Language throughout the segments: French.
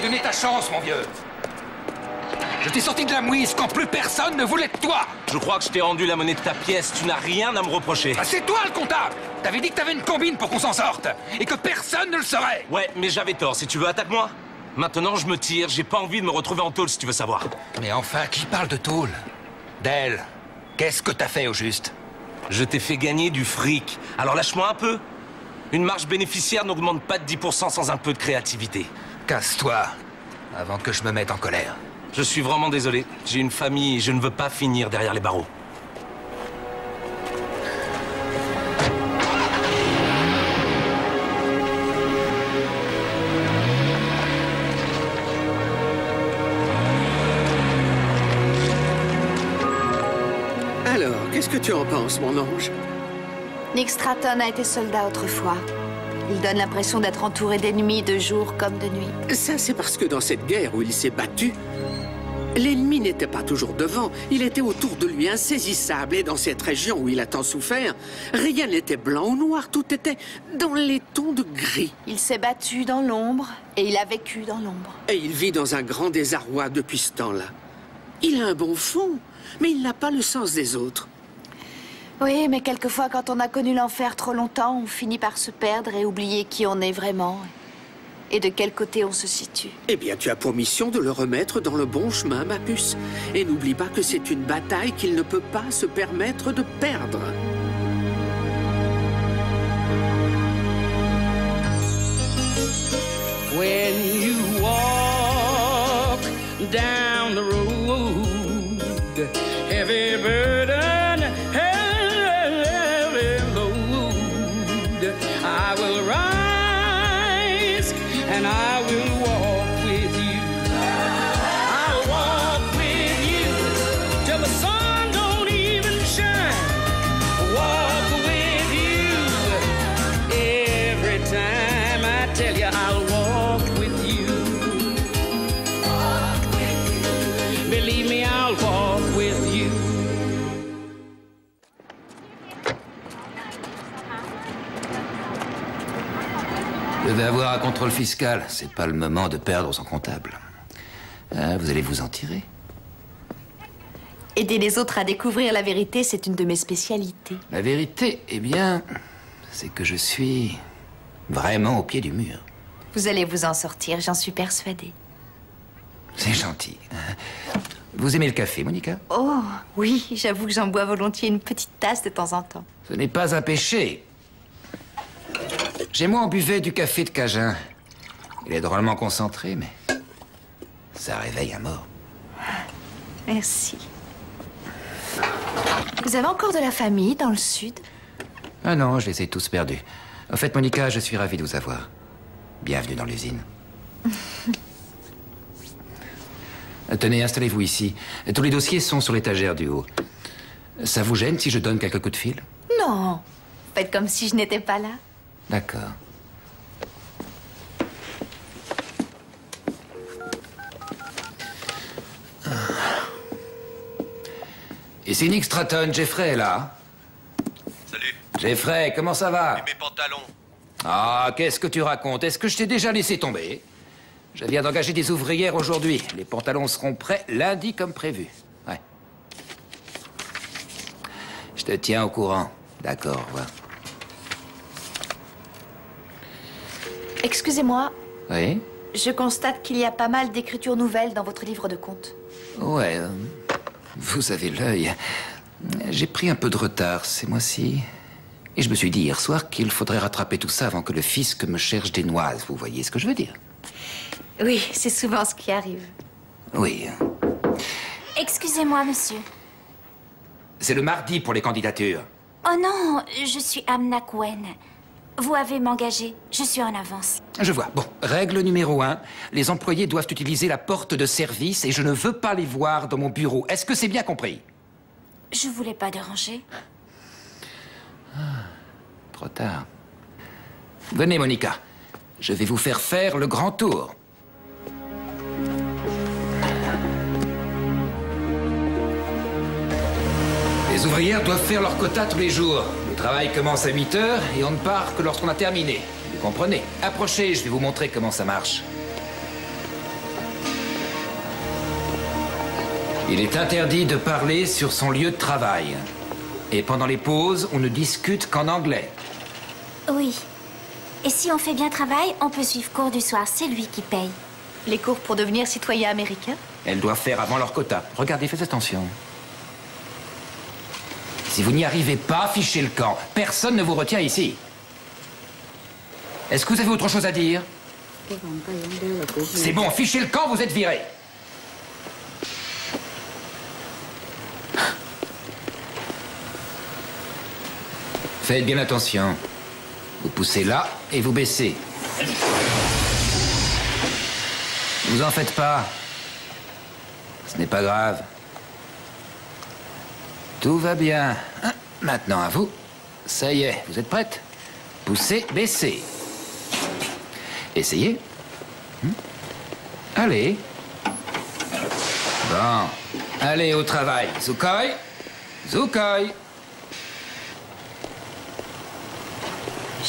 donné ta chance, mon vieux. Je t'ai sorti de la mouise quand plus personne ne voulait de toi. Je crois que je t'ai rendu la monnaie de ta pièce. Tu n'as rien à me reprocher. Bah, c'est toi le comptable. T'avais dit que t'avais une combine pour qu'on s'en sorte. Et que personne ne le saurait. Ouais, mais j'avais tort. Si tu veux, attaque-moi. Maintenant, je me tire. J'ai pas envie de me retrouver en tôle, si tu veux savoir. Mais enfin, qui parle de tôle? Del, qu'est-ce que t'as fait au juste? Je t'ai fait gagner du fric. Alors lâche-moi un peu. Une marge bénéficiaire n'augmente pas de 10% sans un peu de créativité. Casse-toi, avant que je me mette en colère. Je suis vraiment désolé. J'ai une famille et je ne veux pas finir derrière les barreaux. Alors, qu'est-ce que tu en penses, mon ange? Nick Stratton a été soldat autrefois. Il donne l'impression d'être entouré d'ennemis de jour comme de nuit. Ça, c'est parce que dans cette guerre où il s'est battu, l'ennemi n'était pas toujours devant, il était autour de lui insaisissable. Et dans cette région où il a tant souffert, rien n'était blanc ou noir, tout était dans les tons de gris. Il s'est battu dans l'ombre et il a vécu dans l'ombre. Et il vit dans un grand désarroi depuis ce temps-là. Il a un bon fond, mais il n'a pas le sens des autres. Oui, mais quelquefois, quand on a connu l'enfer trop longtemps, on finit par se perdre et oublier qui on est vraiment et de quel côté on se situe. Eh bien, tu as pour mission de le remettre dans le bon chemin, ma puce. Et n'oublie pas que c'est une bataille qu'il ne peut pas se permettre de perdre. When you walk down the road, heavy burden, heavy load, I will rise and I will walk with you. I'll walk with you till the sun don't even shine. Walk with you every time I tell you I'll walk with you. Walk with you. Believe me, I'll walk with you. Je vais avoir un contrôle fiscal. C'est pas le moment de perdre son comptable. Ah, vous allez vous en tirer. Aider les autres à découvrir la vérité, c'est une de mes spécialités. La vérité, eh bien, c'est que je suis vraiment au pied du mur. Vous allez vous en sortir, j'en suis persuadée. C'est gentil. Vous aimez le café, Monica? Oh, oui, j'avoue que j'en bois volontiers une petite tasse de temps en temps. Ce n'est pas un péché. Chez moi, on buvait du café de Cajun. Il est drôlement concentré, mais ça réveille à mort. Merci. Vous avez encore de la famille dans le sud? Ah non, je les ai tous perdus. En fait, Monica, je suis ravi de vous avoir. Bienvenue dans l'usine. Tenez, installez-vous ici. Tous les dossiers sont sur l'étagère du haut. Ça vous gêne si je donne quelques coups de fil? Non. Faites comme si je n'étais pas là. D'accord. Ici Nick Stratton, Jeffrey est là. Salut. Jeffrey, comment ça va? Et mes pantalons? Ah, qu'est-ce que tu racontes? Est-ce que je t'ai déjà laissé tomber? Je viens d'engager des ouvrières aujourd'hui. Les pantalons seront prêts lundi comme prévu. Ouais. Je te tiens au courant. D'accord, au revoir. Excusez-moi, Oui? je constate qu'il y a pas mal d'écritures nouvelles dans votre livre de comptes. Ouais, vous avez l'œil. J'ai pris un peu de retard ces mois-ci. Et je me suis dit hier soir qu'il faudrait rattraper tout ça avant que le fisc me cherche des noises. Vous voyez ce que je veux dire? Oui, c'est souvent ce qui arrive. Oui. Excusez-moi, monsieur. C'est le mardi pour les candidatures. Oh non, je suis Amna Cohen. Vous avez m'engagé. Je suis en avance. Je vois. Bon, règle numéro 1. Les employés doivent utiliser la porte de service et je ne veux pas les voir dans mon bureau. Est-ce que c'est bien compris? Je voulais pas déranger. Trop tard. Venez, Monica. Je vais vous faire le grand tour. Les ouvrières doivent faire leur quota tous les jours. Le travail commence à 8 h et on ne part que lorsqu'on a terminé. Vous comprenez? Approchez, je vais vous montrer comment ça marche. Il est interdit de parler sur son lieu de travail. Et pendant les pauses, on ne discute qu'en anglais. Oui. Et si on fait bien travail, on peut suivre cours du soir. C'est lui qui paye. Les cours pour devenir citoyen américain? Elles doivent faire avant leur quota. Regardez, faites attention. Si vous n'y arrivez pas, fichez le camp. Personne ne vous retient ici. Est-ce que vous avez autre chose à dire? C'est bon, fichez le camp, vous êtes virés. Faites bien attention. Vous poussez là et vous baissez. Ne vous en faites pas. Ce n'est pas grave. Tout va bien. Maintenant à vous. Ça y est, vous êtes prête? Poussez, baissez. Essayez. Allez. Bon. Allez au travail. Zoukoï. Zoukoï.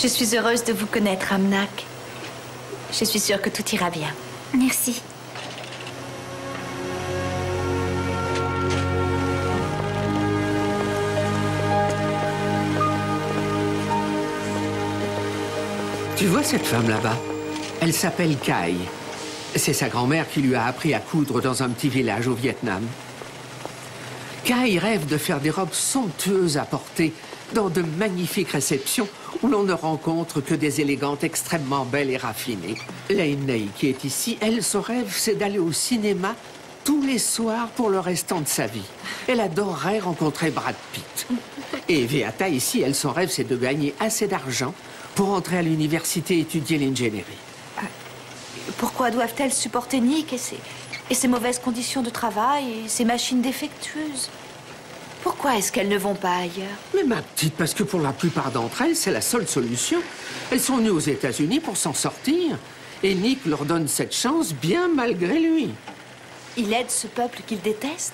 Je suis heureuse de vous connaître, Amnak. Je suis sûre que tout ira bien. Merci. Tu vois cette femme là-bas? Elle s'appelle Kai. C'est sa grand-mère qui lui a appris à coudre dans un petit village au Vietnam. Kai rêve de faire des robes somptueuses à porter dans de magnifiques réceptions où l'on ne rencontre que des élégantes extrêmement belles et raffinées. Lainey, qui est ici, elle, son rêve, c'est d'aller au cinéma tous les soirs pour le restant de sa vie. Elle adorerait rencontrer Brad Pitt. Et Beata, ici, elle, son rêve, c'est de gagner assez d'argent pour entrer à l'université et étudier l'ingénierie. Pourquoi doivent-elles supporter Nick et ses mauvaises conditions de travail et ses machines défectueuses? Pourquoi est-ce qu'elles ne vont pas ailleurs? Mais ma petite, parce que pour la plupart d'entre elles, c'est la seule solution. Elles sont venues aux États-Unis pour s'en sortir. Et Nick leur donne cette chance bien malgré lui. Il aide ce peuple qu'il déteste?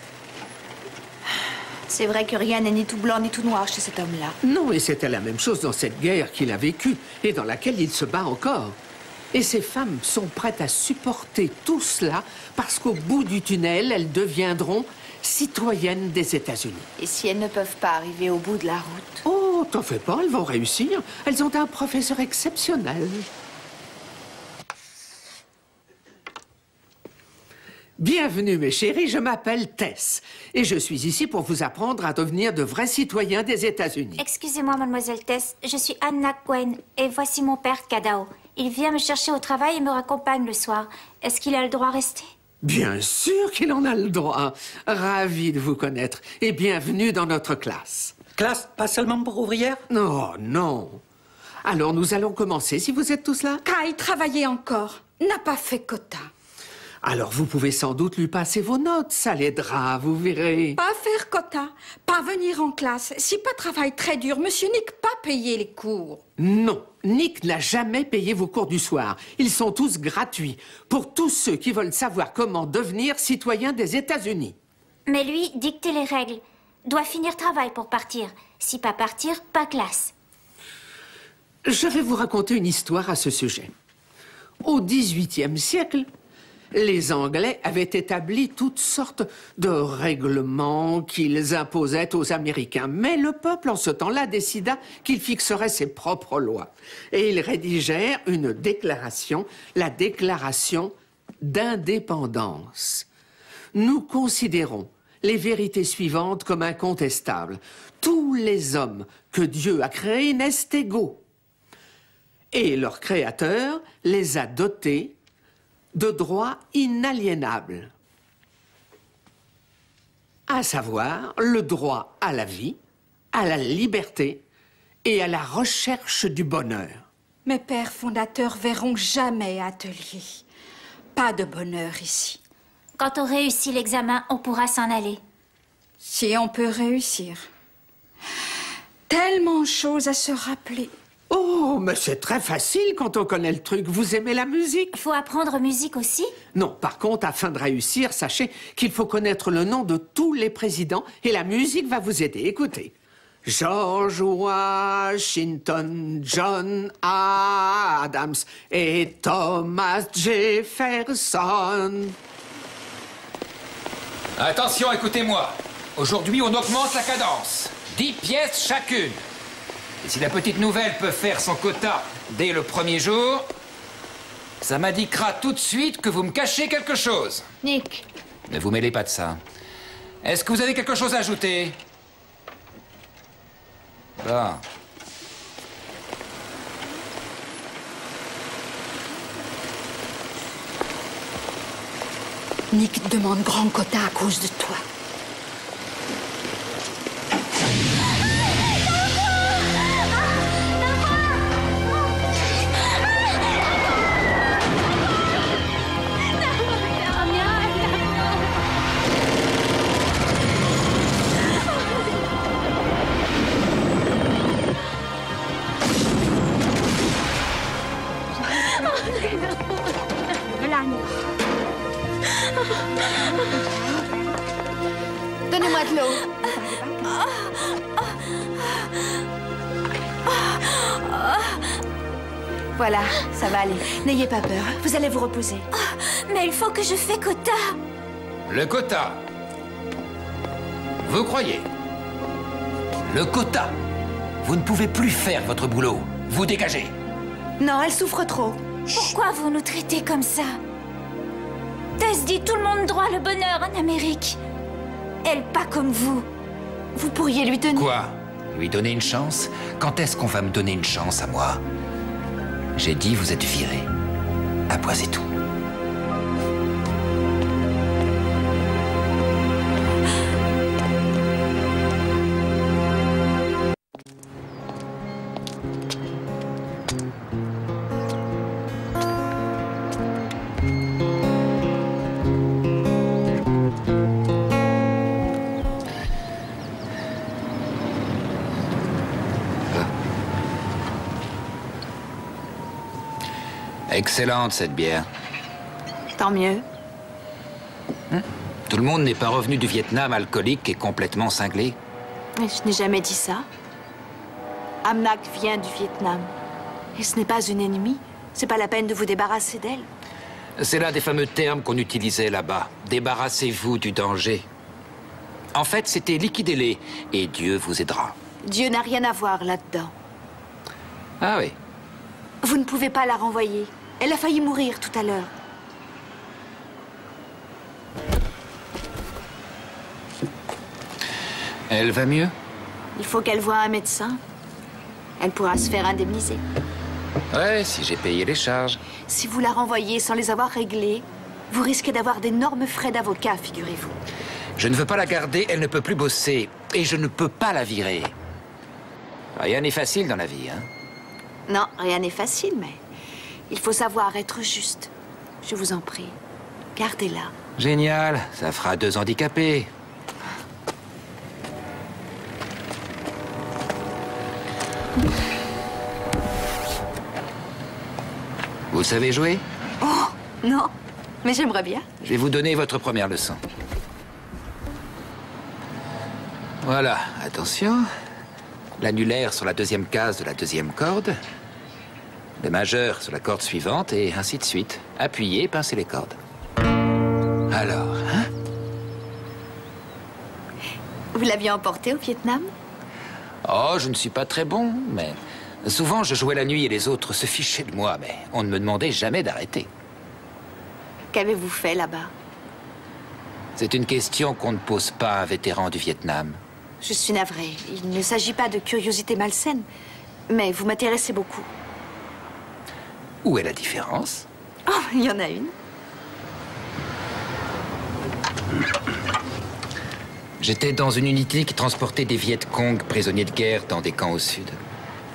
C'est vrai que rien n'est ni tout blanc ni tout noir chez cet homme-là. Non, et c'était la même chose dans cette guerre qu'il a vécue et dans laquelle il se bat encore. Et ces femmes sont prêtes à supporter tout cela parce qu'au bout du tunnel, elles deviendront citoyennes des États-Unis. Et si elles ne peuvent pas arriver au bout de la route? Oh, t'en fais pas, elles vont réussir. Elles ont un professeur exceptionnel. Bienvenue, mes chéris, je m'appelle Tess. Et je suis ici pour vous apprendre à devenir de vrais citoyens des États-Unis. Excusez-moi, mademoiselle Tess. Je suis Anna Gwen et voici mon père, Kadao. Il vient me chercher au travail et me raccompagne le soir. Est-ce qu'il a le droit à rester? Bien sûr qu'il en a le droit. Ravi de vous connaître et bienvenue dans notre classe. Classe, pas seulement pour ouvrières? Non, non. Alors, nous allons commencer, si vous êtes tous là. Kai travaillait encore, n'a pas fait quota. Alors, vous pouvez sans doute lui passer vos notes, ça l'aidera, vous verrez. Pas faire quota, pas venir en classe. Si pas travail très dur, monsieur Nick pas payer les cours. Non, Nick n'a jamais payé vos cours du soir. Ils sont tous gratuits, pour tous ceux qui veulent savoir comment devenir citoyen des États-Unis. Mais lui, dicter les règles. Doit finir travail pour partir. Si pas partir, pas classe. Je vais vous raconter une histoire à ce sujet. Au XVIIIe siècle, les Anglais avaient établi toutes sortes de règlements qu'ils imposaient aux Américains. Mais le peuple, en ce temps-là, décida qu'il fixerait ses propres lois. Et ils rédigèrent une déclaration, la déclaration d'indépendance. Nous considérons les vérités suivantes comme incontestables. Tous les hommes que Dieu a créés naissent égaux. Et leur Créateur les a dotés de droits inaliénables, à savoir le droit à la vie, à la liberté et à la recherche du bonheur. Mes pères fondateurs verront jamais atelier. Pas de bonheur ici. Quand on réussit l'examen, on pourra s'en aller. Si on peut réussir. Tellement de choses à se rappeler. Oh, mais c'est très facile quand on connaît le truc. Vous aimez la musique? Faut apprendre musique aussi? Non, par contre, afin de réussir, sachez qu'il faut connaître le nom de tous les présidents et la musique va vous aider. Écoutez. George Washington, John Adams et Thomas Jefferson. Attention, écoutez-moi. Aujourd'hui, on augmente la cadence. 10 pièces chacune. Et si la petite nouvelle peut faire son quota dès le premier jour, ça m'indiquera tout de suite que vous me cachez quelque chose. Nick. Ne vous mêlez pas de ça. Est-ce que vous avez quelque chose à ajouter? Bon. Nick demande grand quota à cause de toi. Donnez-moi de l'eau. Voilà, ça va aller. N'ayez pas peur, vous allez vous reposer. Mais il faut que je fasse quota. Le quota. Vous croyez? Le quota. Vous ne pouvez plus faire votre boulot. Vous dégagez. Non, elle souffre trop. Pourquoi vous nous traitez comme ça? Tess dit tout le monde droit le bonheur en Amérique. Elle pas comme vous. Vous pourriez lui donner... Quoi? Lui donner une chance? Quand est-ce qu'on va me donner une chance à moi? J'ai dit vous êtes viré. À point c'est tout. Excellente cette bière. Tant mieux. Tout le monde n'est pas revenu du Vietnam alcoolique et complètement cinglé. Mais je n'ai jamais dit ça. Amnak vient du Vietnam. Et ce n'est pas une ennemie. C'est pas la peine de vous débarrasser d'elle. C'est l'un des fameux termes qu'on utilisait là-bas. Débarrassez-vous du danger. En fait, c'était liquidez-les et Dieu vous aidera. Dieu n'a rien à voir là-dedans. Ah oui. Vous ne pouvez pas la renvoyer. Elle a failli mourir tout à l'heure. Elle va mieux? Il faut qu'elle voie un médecin. Elle pourra se faire indemniser. Ouais, si j'ai payé les charges. Si vous la renvoyez sans les avoir réglées, vous risquez d'avoir d'énormes frais d'avocat, figurez-vous. Je ne veux pas la garder, elle ne peut plus bosser. Et je ne peux pas la virer. Rien n'est facile dans la vie, hein? Non, rien n'est facile, mais il faut savoir être juste. Je vous en prie, gardez-la. Génial, ça fera 2 handicapés. Vous savez jouer? Oh, non, mais j'aimerais bien. Je vais vous donner votre première leçon. Voilà, attention. L'annulaire sur la 2e case de la 2e corde. Le majeur sur la corde suivante et ainsi de suite. Appuyez, pincez les cordes. Alors, hein? Vous l'aviez emporté au Vietnam? Oh, je ne suis pas très bon, mais... Souvent, je jouais la nuit et les autres se fichaient de moi, mais on ne me demandait jamais d'arrêter. Qu'avez-vous fait là-bas? C'est une question qu'on ne pose pas à un vétéran du Vietnam. Je suis navrée. Il ne s'agit pas de curiosité malsaine, mais vous m'intéressez beaucoup. Où est la différence? Oh, il y en a une. J'étais dans une unité qui transportait des Viet Cong prisonniers de guerre dans des camps au sud.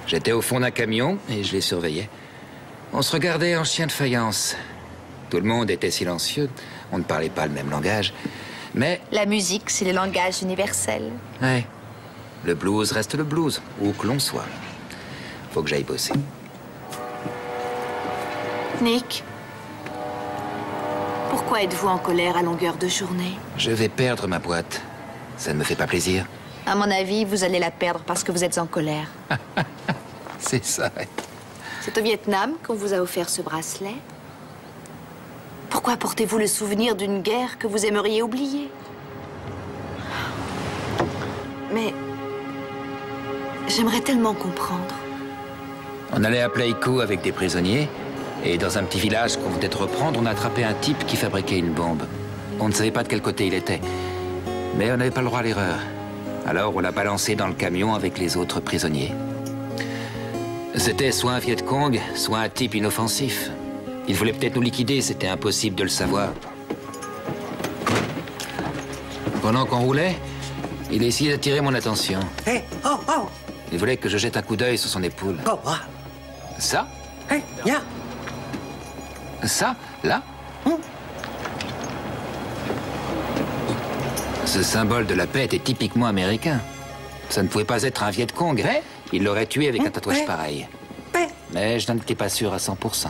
J'étais au fond d'un camion et je les surveillais. On se regardait en chien de faïence. Tout le monde était silencieux. On ne parlait pas le même langage. Mais... La musique, c'est le langage universel. Ouais. Le blues reste le blues, où que l'on soit. Faut que j'aille bosser. Nick, pourquoi êtes-vous en colère à longueur de journée? Je vais perdre ma boîte. Ça ne me fait pas plaisir. À mon avis, vous allez la perdre parce que vous êtes en colère. C'est ça, ouais. C'est au Vietnam qu'on vous a offert ce bracelet. Pourquoi portez-vous le souvenir d'une guerre que vous aimeriez oublier? Mais... j'aimerais tellement comprendre. On allait à Pleiku avec des prisonniers, et dans un petit village qu'on venait de reprendre, on a attrapé un type qui fabriquait une bombe. On ne savait pas de quel côté il était, mais on n'avait pas le droit à l'erreur. Alors on l'a balancé dans le camion avec les autres prisonniers. C'était soit un Viet Cong, soit un type inoffensif. Il voulait peut-être nous liquider, c'était impossible de le savoir. Pendant qu'on roulait, il a essayé d'attirer mon attention. Hé, oh, oh, Il voulait que je jette un coup d'œil sur son épaule. oh, ah. Ça? Hé, viens. Ça? Là? Ce symbole de la paix était typiquement américain. Ça ne pouvait pas être un Viet Cong. Il l'aurait tué avec un tatouage pareil. Mais je n'en étais pas sûr à 100%.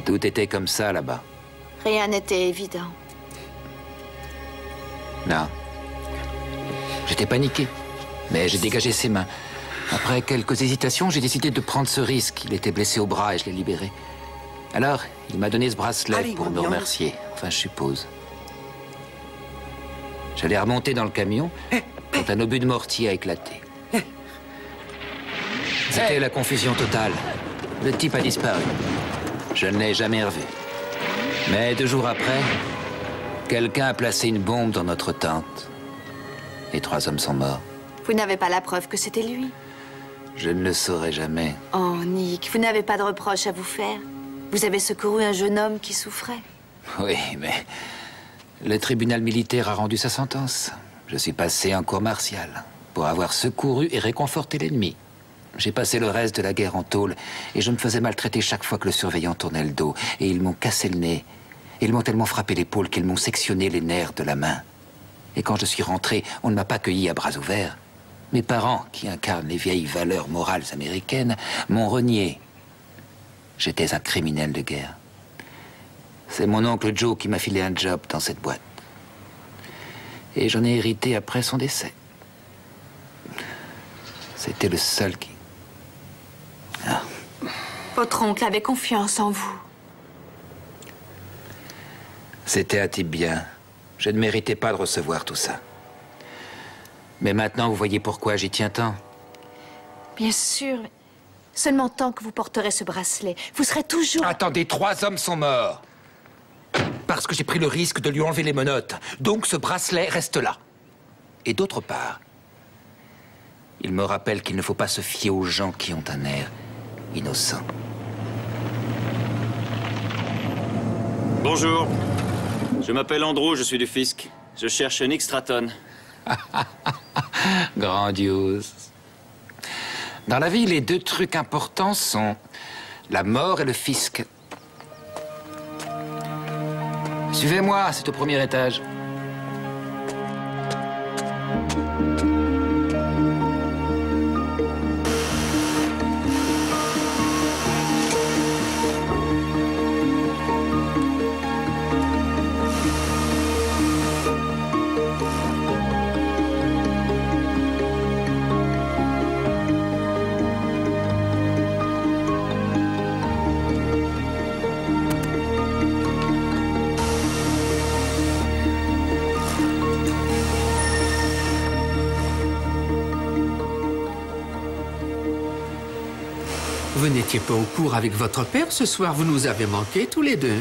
Tout était comme ça là-bas. Rien n'était évident. Non. J'étais paniqué. Mais j'ai dégagé ses mains. Après quelques hésitations, j'ai décidé de prendre ce risque. Il était blessé au bras et je l'ai libéré. Alors, il m'a donné ce bracelet Allez, pour me Gombion. remercier. Enfin, je suppose. J'allais remonter dans le camion quand un obus de mortier a éclaté. C'était la confusion totale. Le type a disparu. Je ne l'ai jamais revu. Mais 2 jours après, quelqu'un a placé une bombe dans notre tente. Et 3 hommes sont morts. Vous n'avez pas la preuve que c'était lui. Je ne le saurai jamais. Oh, Nick, vous n'avez pas de reproche à vous faire. Vous avez secouru un jeune homme qui souffrait. Oui, mais le tribunal militaire a rendu sa sentence. Je suis passé en cour martiale pour avoir secouru et réconforté l'ennemi. J'ai passé le reste de la guerre en tôle et je me faisais maltraiter chaque fois que le surveillant tournait le dos. Et ils m'ont cassé le nez. Ils m'ont tellement frappé l'épaule qu'ils m'ont sectionné les nerfs de la main. Et quand je suis rentré, on ne m'a pas accueilli à bras ouverts. Mes parents, qui incarnent les vieilles valeurs morales américaines, m'ont renié. J'étais un criminel de guerre. C'est mon oncle Joe qui m'a filé un job dans cette boîte. Et j'en ai hérité après son décès. C'était le seul qui... Ah. Votre oncle avait confiance en vous. C'était un type bien. Je ne méritais pas de recevoir tout ça. Mais maintenant, vous voyez pourquoi j'y tiens tant. Bien sûr. Seulement tant que vous porterez ce bracelet, vous serez toujours... Attendez, 3 hommes sont morts. Parce que j'ai pris le risque de lui enlever les menottes. Donc ce bracelet reste là. Et d'autre part, il me rappelle qu'il ne faut pas se fier aux gens qui ont un air innocent. Bonjour. Je m'appelle Andrew, je suis du fisc. Je cherche Nick Stratton. Grandiose. Dans la vie, les 2 trucs importants sont la mort et le fisc. Suivez-moi, c'est au 1er étage. Vous n'étiez pas au cours avec votre père ce soir, vous nous avez manqué tous les 2.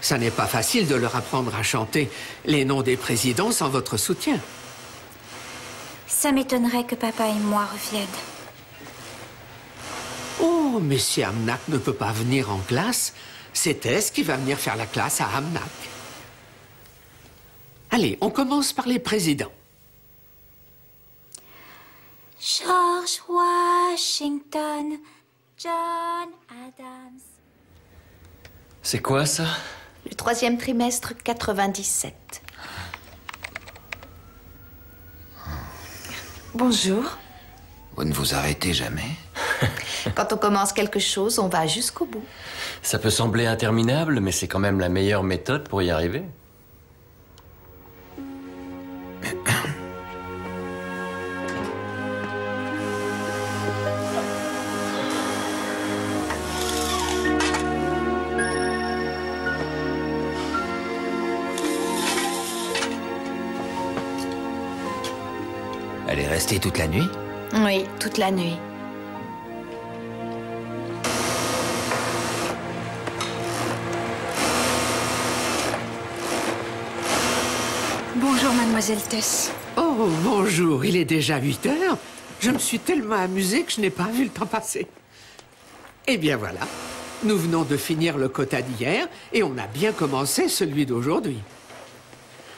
Ça n'est pas facile de leur apprendre à chanter les noms des présidents sans votre soutien. Ça m'étonnerait que papa et moi reviennent. Oh, mais si Amnak ne peut pas venir en classe, c'est Tess qui va venir faire la classe à Amnak. Allez, on commence par les présidents. George Washington, John Adams. C'est quoi ça? Le 3e trimestre 97. Bonjour. Vous ne vous arrêtez jamais? Quand on commence quelque chose, on va jusqu'au bout. Ça peut sembler interminable, mais c'est quand même la meilleure méthode pour y arriver. resté toute la nuit? Oui, toute la nuit. Bonjour, mademoiselle Tess. Oh, bonjour, il est déjà 8 heures. Je me suis tellement amusée que je n'ai pas vu le temps passer. Eh bien voilà, nous venons de finir le quota d'hier et on a bien commencé celui d'aujourd'hui.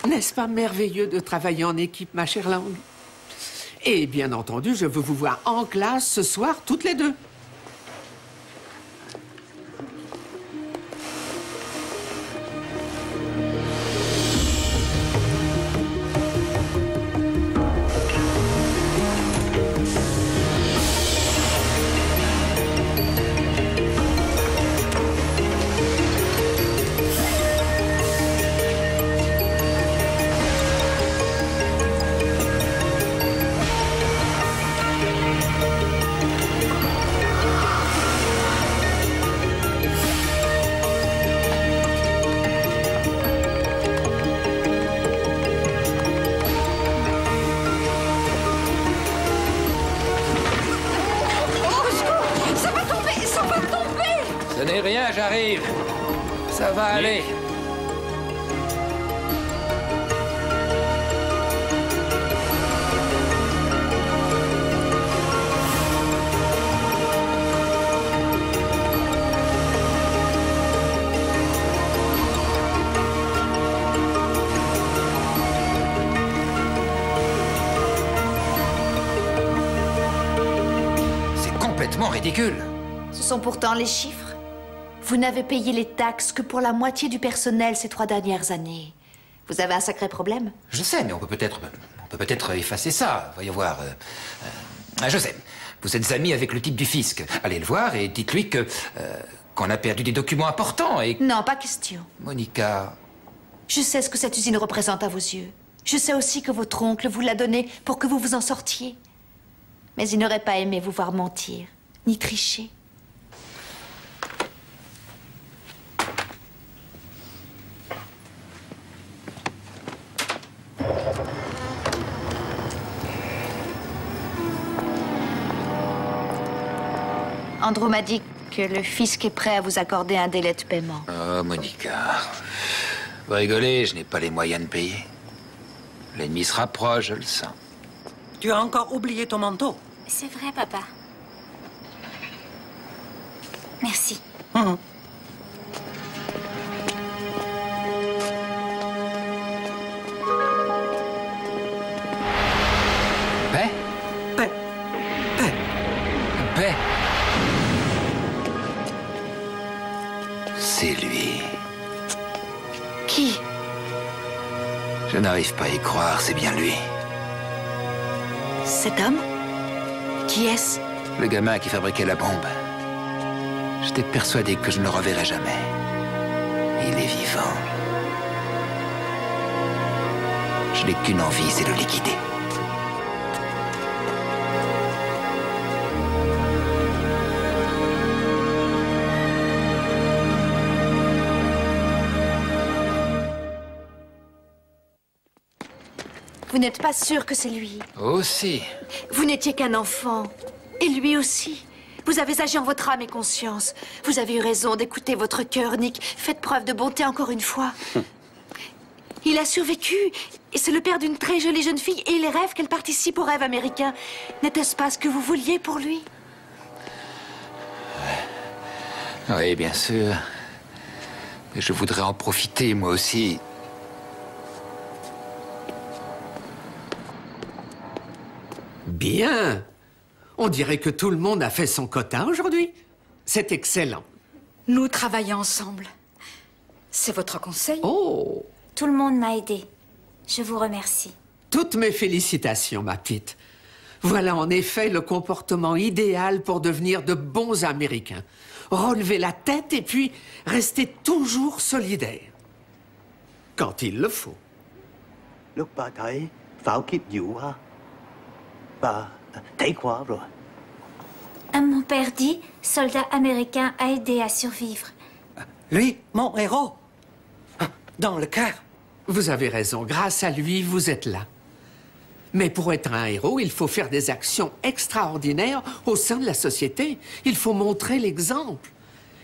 N'est-ce pas merveilleux de travailler en équipe, ma chère Lang? Et bien entendu, je veux vous voir en classe ce soir, toutes les deux. Ce n'est rien, j'arrive. Ça va aller. C'est complètement ridicule. Ce sont pourtant les chiffres. Vous n'avez payé les taxes que pour la moitié du personnel ces 3 dernières années. Vous avez un sacré problème. Je sais, mais on peut peut-être effacer ça. Voyons voir. Je sais. Vous êtes amis avec le type du fisc. Allez le voir et dites-lui qu'on a perdu des documents importants et... Non, pas question. Monica... Je sais ce que cette usine représente à vos yeux. Je sais aussi que votre oncle vous l'a donné pour que vous vous en sortiez. Mais il n'aurait pas aimé vous voir mentir, ni tricher. Andrew m'a dit que le fisc est prêt à vous accorder un délai de paiement. Oh, Monica... Vous rigolez, je n'ai pas les moyens de payer. L'ennemi se rapproche, je le sens. Tu as encore oublié ton manteau. C'est vrai, papa. Merci. Paix? Paix. Paix. Paix? C'est lui. Qui? Je n'arrive pas à y croire, c'est bien lui. Cet homme? Qui est-ce? Le gamin qui fabriquait la bombe. J'étais persuadé que je ne le reverrais jamais. Il est vivant. Je n'ai qu'une envie, c'est de le liquider. Vous n'êtes pas sûr que c'est lui? Aussi. Vous n'étiez qu'un enfant. Et lui aussi. Vous avez agi en votre âme et conscience. Vous avez eu raison d'écouter votre cœur, Nick. Faites preuve de bonté encore une fois. Il a survécu. Et c'est le père d'une très jolie jeune fille. Et il rêve qu'elle participe au rêve américain. N'était-ce pas ce que vous vouliez pour lui? Oui, bien sûr. Mais je voudrais en profiter, moi aussi. Bien. On dirait que tout le monde a fait son quota aujourd'hui. C'est excellent. Nous travaillons ensemble. C'est votre conseil? Oh! Tout le monde m'a aidé. Je vous remercie. Toutes mes félicitations, ma petite. Voilà en effet le comportement idéal pour devenir de bons Américains. Relever la tête et puis rester toujours solidaire. Quand il le faut. Lúc bà thấy pháo kiếp vụ ha, bà thấy quá rồi. Mon père dit, soldat américain a aidé à survivre. Lui, mon héros. Dans le cœur. Vous avez raison. Grâce à lui, vous êtes là. Mais pour être un héros, il faut faire des actions extraordinaires au sein de la société. Il faut montrer l'exemple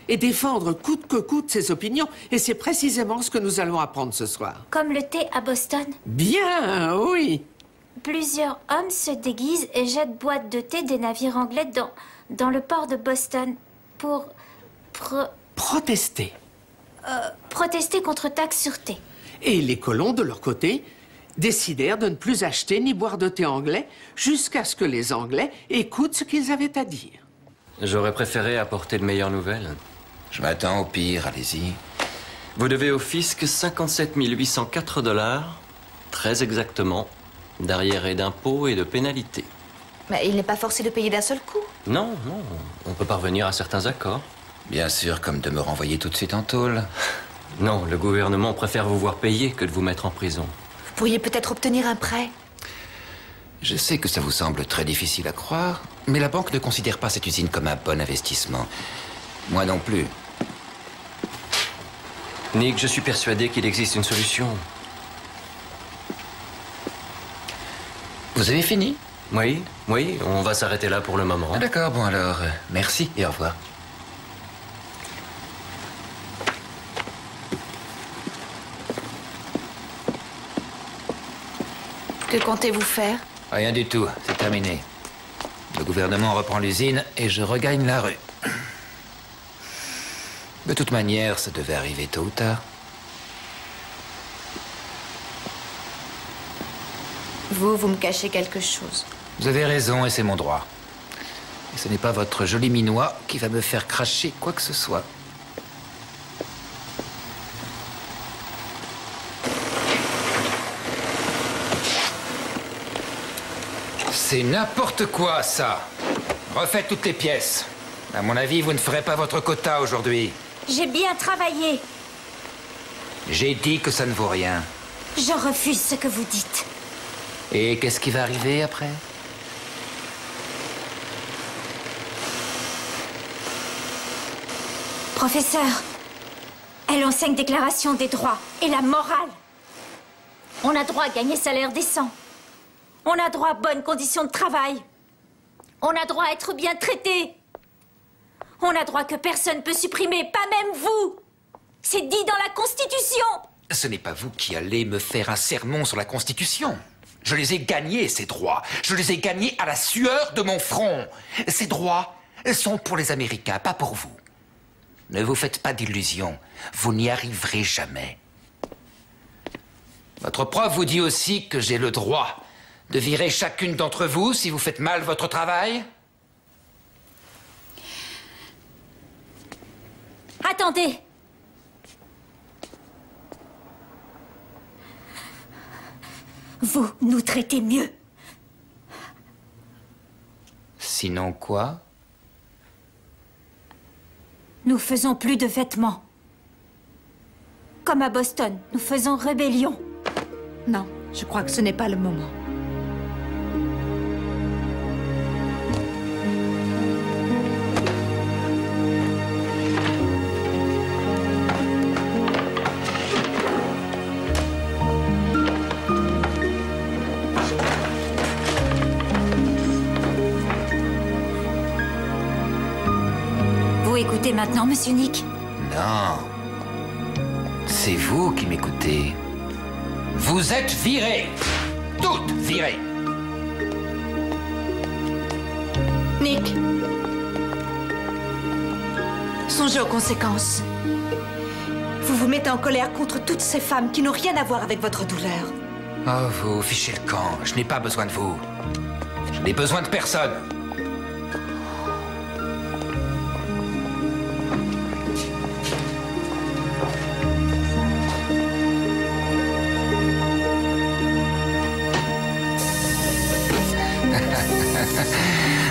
et défendre coûte que coûte ses opinions. Et c'est précisément ce que nous allons apprendre ce soir. Comme le thé à Boston. Bien, oui. Plusieurs hommes se déguisent et jettent boîtes de thé des navires anglais dans le port de Boston pour protester. Protester contre taxes sur thé. Et les colons, de leur côté, décidèrent de ne plus acheter ni boire de thé anglais jusqu'à ce que les Anglais écoutent ce qu'ils avaient à dire. J'aurais préféré apporter de meilleures nouvelles. Je m'attends au pire, allez-y. Vous devez au fisc 57 804 $, très exactement, d'arriérés d'impôts et de pénalités. Mais il n'est pas forcé de payer d'un seul coup. Non, non, on peut parvenir à certains accords. Bien sûr, comme de me renvoyer tout de suite en tôle. Non, le gouvernement préfère vous voir payer que de vous mettre en prison. Vous pourriez peut-être obtenir un prêt. Je sais que ça vous semble très difficile à croire, mais la banque ne considère pas cette usine comme un bon investissement. Moi non plus. Nick, je suis persuadé qu'il existe une solution. Vous avez fini? Oui, oui, on va s'arrêter là pour le moment. Ah, d'accord, bon alors, merci et au revoir. Que comptez-vous faire? Rien du tout, c'est terminé. Le gouvernement reprend l'usine et je regagne la rue. De toute manière, ça devait arriver tôt ou tard. Vous me cachez quelque chose. Vous avez raison et c'est mon droit. Et ce n'est pas votre joli minois qui va me faire cracher quoi que ce soit. C'est n'importe quoi, ça. Refaites toutes les pièces. À mon avis, vous ne ferez pas votre quota aujourd'hui. J'ai bien travaillé. J'ai dit que ça ne vaut rien. Je refuse ce que vous dites. Et qu'est-ce qui va arriver après? Professeur, elle enseigne Déclaration des droits et la morale. On a droit à gagner salaire décent. On a droit à bonnes conditions de travail. On a droit à être bien traité. On a droit que personne ne peut supprimer, pas même vous. C'est dit dans la Constitution. Ce n'est pas vous qui allez me faire un sermon sur la Constitution. Je les ai gagnés, ces droits. Je les ai gagnés à la sueur de mon front. Ces droits sont pour les Américains, pas pour vous. Ne vous faites pas d'illusions. Vous n'y arriverez jamais. Votre prof vous dit aussi que j'ai le droit de virer chacune d'entre vous si vous faites mal votre travail? Attendez. Vous nous traitez mieux. Sinon quoi? Nous faisons plus de vêtements. Comme à Boston, nous faisons rébellion. Non, je crois que ce n'est pas le moment. Vous écoutez maintenant, Monsieur Nick? Non. C'est vous qui m'écoutez. Vous êtes virés. Toutes virées. Nick. Songez aux conséquences. Vous vous mettez en colère contre toutes ces femmes qui n'ont rien à voir avec votre douleur. Oh, vous fichez le camp. Je n'ai pas besoin de vous. Je n'ai besoin de personne.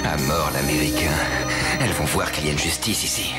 À mort, l'Américain. Elles vont voir qu'il y a une justice ici.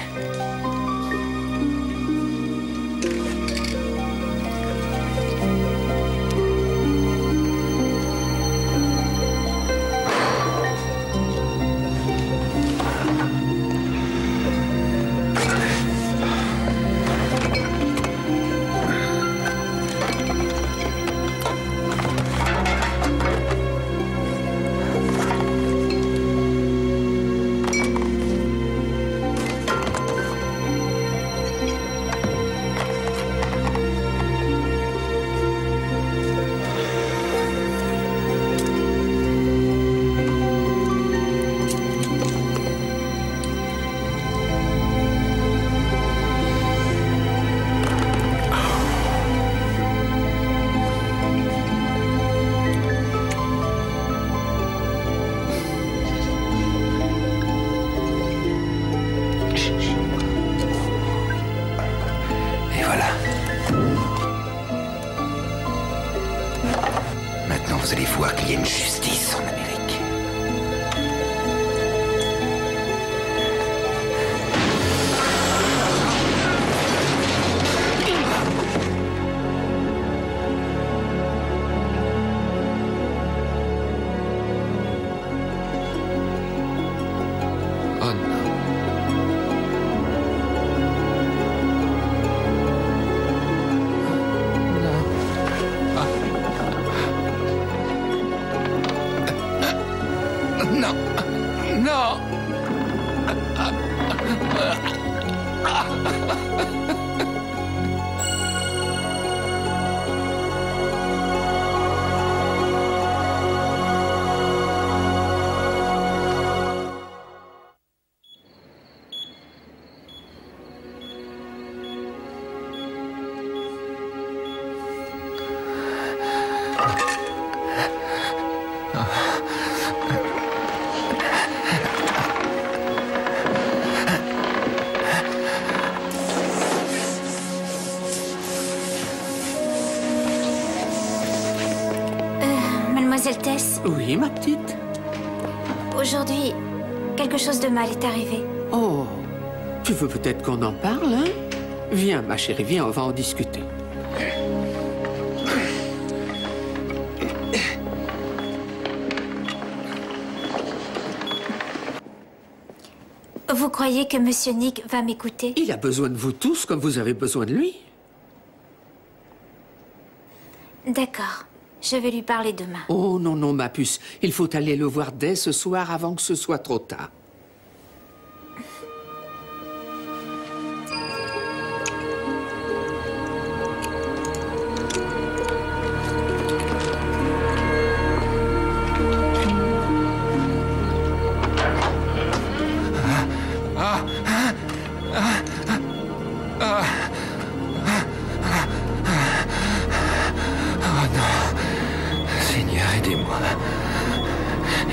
Et voilà. Maintenant, vous allez voir qu'il y a une justice en Amérique. Mademoiselle Tess? Oui, ma petite? Aujourd'hui, quelque chose de mal est arrivé. Oh, tu veux peut-être qu'on en parle, hein? Viens, ma chérie, viens, on va en discuter. Vous croyez que Monsieur Nick va m'écouter? Il a besoin de vous tous comme vous avez besoin de lui. D'accord. Je vais lui parler demain. Oh non, non, ma puce. Il faut aller le voir dès ce soir avant que ce soit trop tard.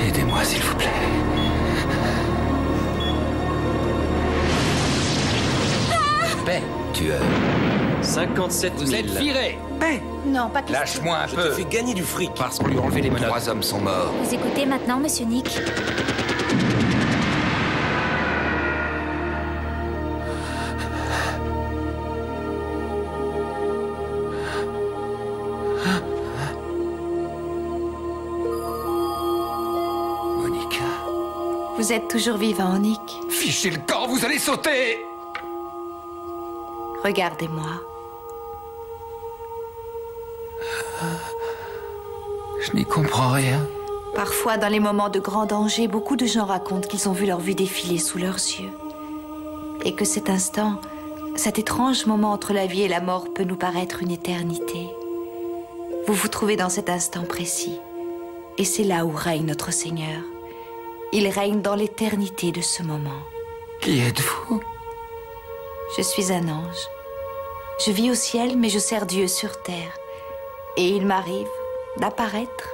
Aidez-moi, s'il vous plaît. Paix, tueur. 57 000. Vous êtes viré. Paix. Non, pas question. Lâche-moi un Je peu. te fais gagner du fric. Parce qu'on lui a enlevé les menottes. 3 hommes sont morts. Vous écoutez maintenant, Monsieur Nick? Vous êtes toujours vivant, Nick. Fichez le camp, vous allez sauter! Regardez-moi. Je n'y comprends rien. Parfois, dans les moments de grand danger, beaucoup de gens racontent qu'ils ont vu leur vie défiler sous leurs yeux. Et que cet instant, cet étrange moment entre la vie et la mort peut nous paraître une éternité. Vous vous trouvez dans cet instant précis. Et c'est là où règne notre Seigneur. Il règne dans l'éternité de ce moment. Qui êtes-vous? Je suis un ange. Je vis au ciel, mais je sers Dieu sur terre. Et il m'arrive d'apparaître,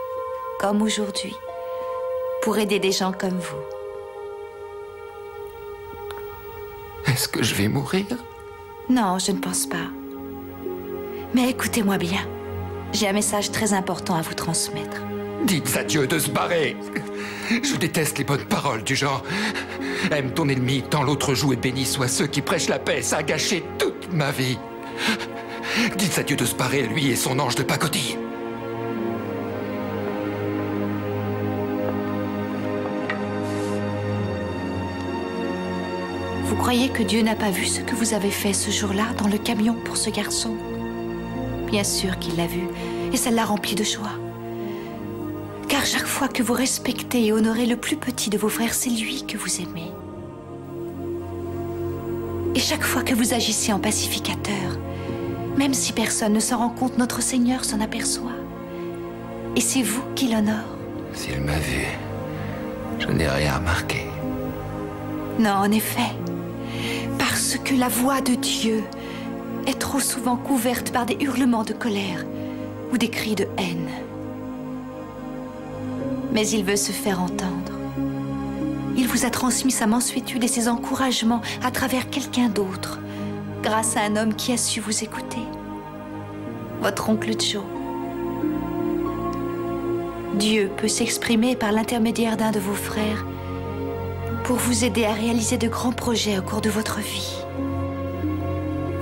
comme aujourd'hui, pour aider des gens comme vous. Est-ce que je vais mourir? Non, je ne pense pas. Mais écoutez-moi bien. J'ai un message très important à vous transmettre. Dites à Dieu de se barrer. Je déteste les bonnes paroles du genre « Aime ton ennemi, tant l'autre joue et béni soient ceux qui prêchent la paix. » Ça a gâché toute ma vie. Dites à Dieu de se barrer, lui et son ange de pacotille. Vous croyez que Dieu n'a pas vu ce que vous avez fait ce jour-là dans le camion pour ce garçon? Bien sûr qu'il l'a vu, et ça l'a rempli de joie. Car chaque fois que vous respectez et honorez le plus petit de vos frères, c'est lui que vous aimez. Et chaque fois que vous agissez en pacificateur, même si personne ne s'en rend compte, notre Seigneur s'en aperçoit. Et c'est vous qui l'honore. S'il m'a vu, je n'ai rien remarqué. Non, en effet. Parce que la voix de Dieu est trop souvent couverte par des hurlements de colère ou des cris de haine. Mais il veut se faire entendre. Il vous a transmis sa mansuétude et ses encouragements à travers quelqu'un d'autre, grâce à un homme qui a su vous écouter. Votre oncle Joe. Dieu peut s'exprimer par l'intermédiaire d'un de vos frères pour vous aider à réaliser de grands projets au cours de votre vie.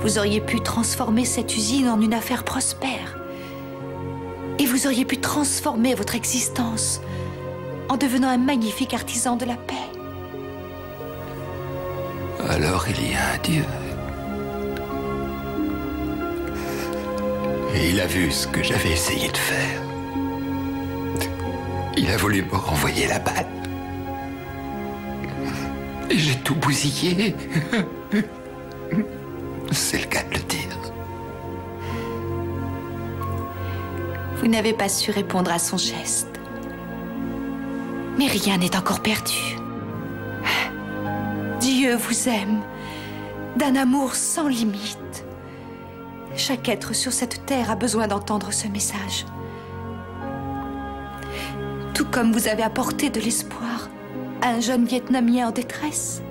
Vous auriez pu transformer cette usine en une affaire prospère. Et vous auriez pu transformer votre existence en devenant un magnifique artisan de la paix. Alors il y a un Dieu. Et il a vu ce que j'avais essayé de faire. Il a voulu me renvoyer la balle. Et j'ai tout bousillé. C'est le cas de le dire. Vous n'avez pas su répondre à son geste. Mais rien n'est encore perdu. Dieu vous aime d'un amour sans limite. Chaque être sur cette terre a besoin d'entendre ce message. Tout comme vous avez apporté de l'espoir à un jeune Vietnamien en détresse.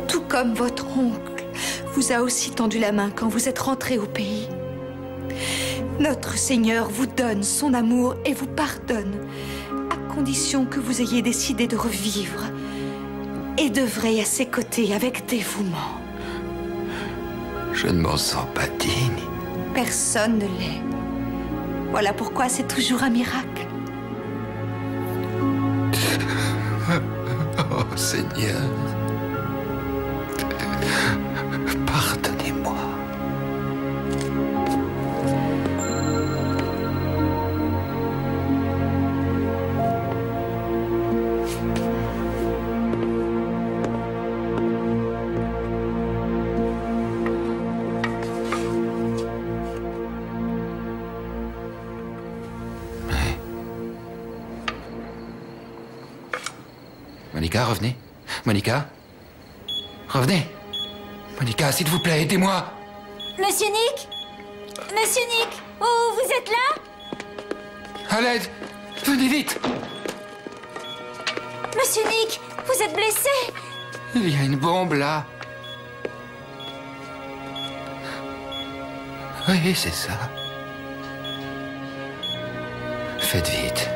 Tout comme votre oncle vous a aussi tendu la main quand vous êtes rentré au pays. Notre Seigneur vous donne son amour et vous pardonne, à condition que vous ayez décidé de revivre et d'œuvrer à ses côtés avec dévouement. Je ne m'en sens pas digne. Personne ne l'est. Voilà pourquoi c'est toujours un miracle. Oh Seigneur, pardonnez-moi. Monica, revenez. Monica, revenez. Monica, s'il vous plaît, aidez-moi. Monsieur Nick? Monsieur Nick? Oh, vous êtes là? À l'aide. Venez vite. Monsieur Nick, vous êtes blessé? Il y a une bombe là. Oui, c'est ça. Faites vite.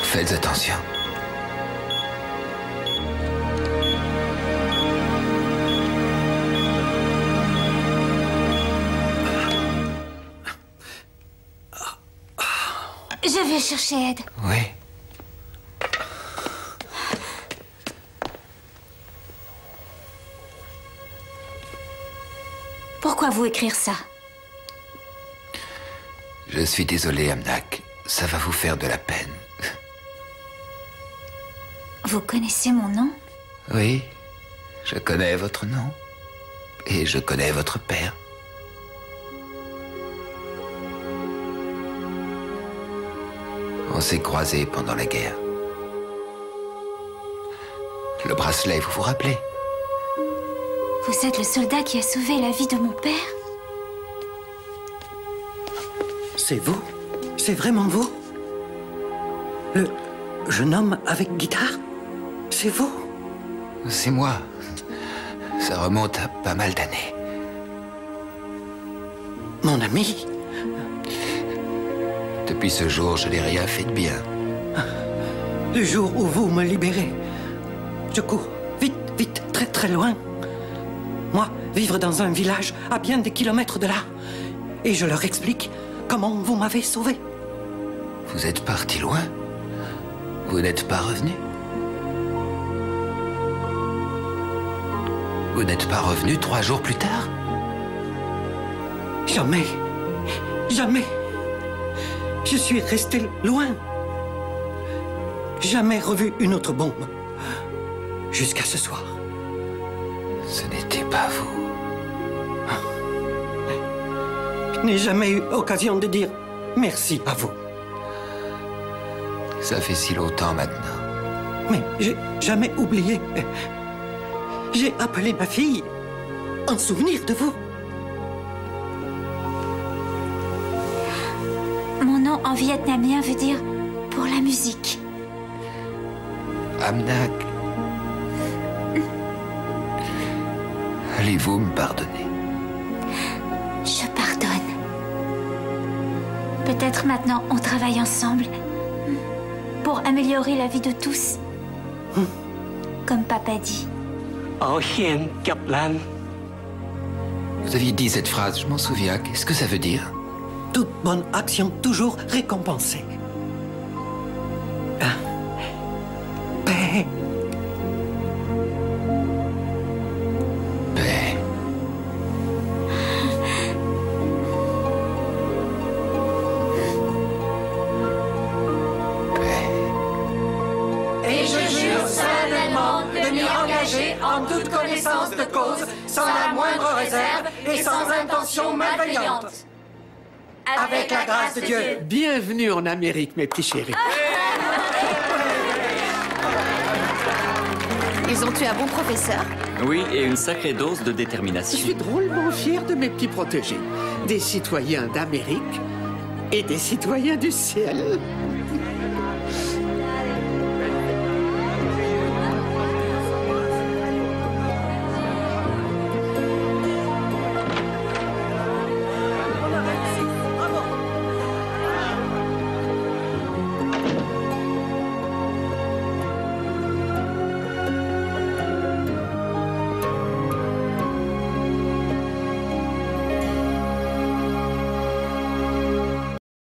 Faites attention. Je vais chercher aide. Oui. Pourquoi vous écrire ça? Je suis désolé, Amnak. Ça va vous faire de la peine. Vous connaissez mon nom? Oui, je connais votre nom. Et je connais votre père. On s'est croisés pendant la guerre. Le bracelet, vous vous rappelez? Vous êtes le soldat qui a sauvé la vie de mon père? C'est vous? C'est vraiment vous? Le jeune homme avec guitare? C'est vous? C'est moi. Ça remonte à pas mal d'années. Mon ami? Depuis ce jour, je n'ai rien fait de bien. Le jour où vous me libérez, je cours vite, vite, très très loin. Moi, vivre dans un village à bien des kilomètres de là. Et je leur explique comment vous m'avez sauvé. Vous êtes parti loin? Vous n'êtes pas revenu? Vous n'êtes pas revenu 3 jours plus tard? Jamais. Jamais. Je suis resté loin. Jamais revu une autre bombe. Jusqu'à ce soir. Ce n'était pas vous. Je n'ai jamais eu occasion de dire merci à vous. Ça fait si longtemps maintenant. Mais j'ai jamais oublié. J'ai appelé ma fille en souvenir de vous. en vietnamien veut dire pour la musique. Amnak. Allez-vous me pardonner? Je pardonne. Peut-être maintenant on travaille ensemble pour améliorer la vie de tous. Comme papa dit. Vous aviez dit cette phrase, je m'en souviens. Qu'est-ce que ça veut dire? Toute bonne action toujours récompensée. Paix. Paix. Et je jure solennellement de m'y engager en toute connaissance de cause, sans la moindre réserve et sans intention malveillante. Avec la grâce de Dieu. Bienvenue en Amérique, mes petits chéris. Ils ont eu un bon professeur. Oui, et une sacrée dose de Je détermination. suis drôlement fier de mes petits protégés. Des citoyens d'Amérique et des citoyens du ciel.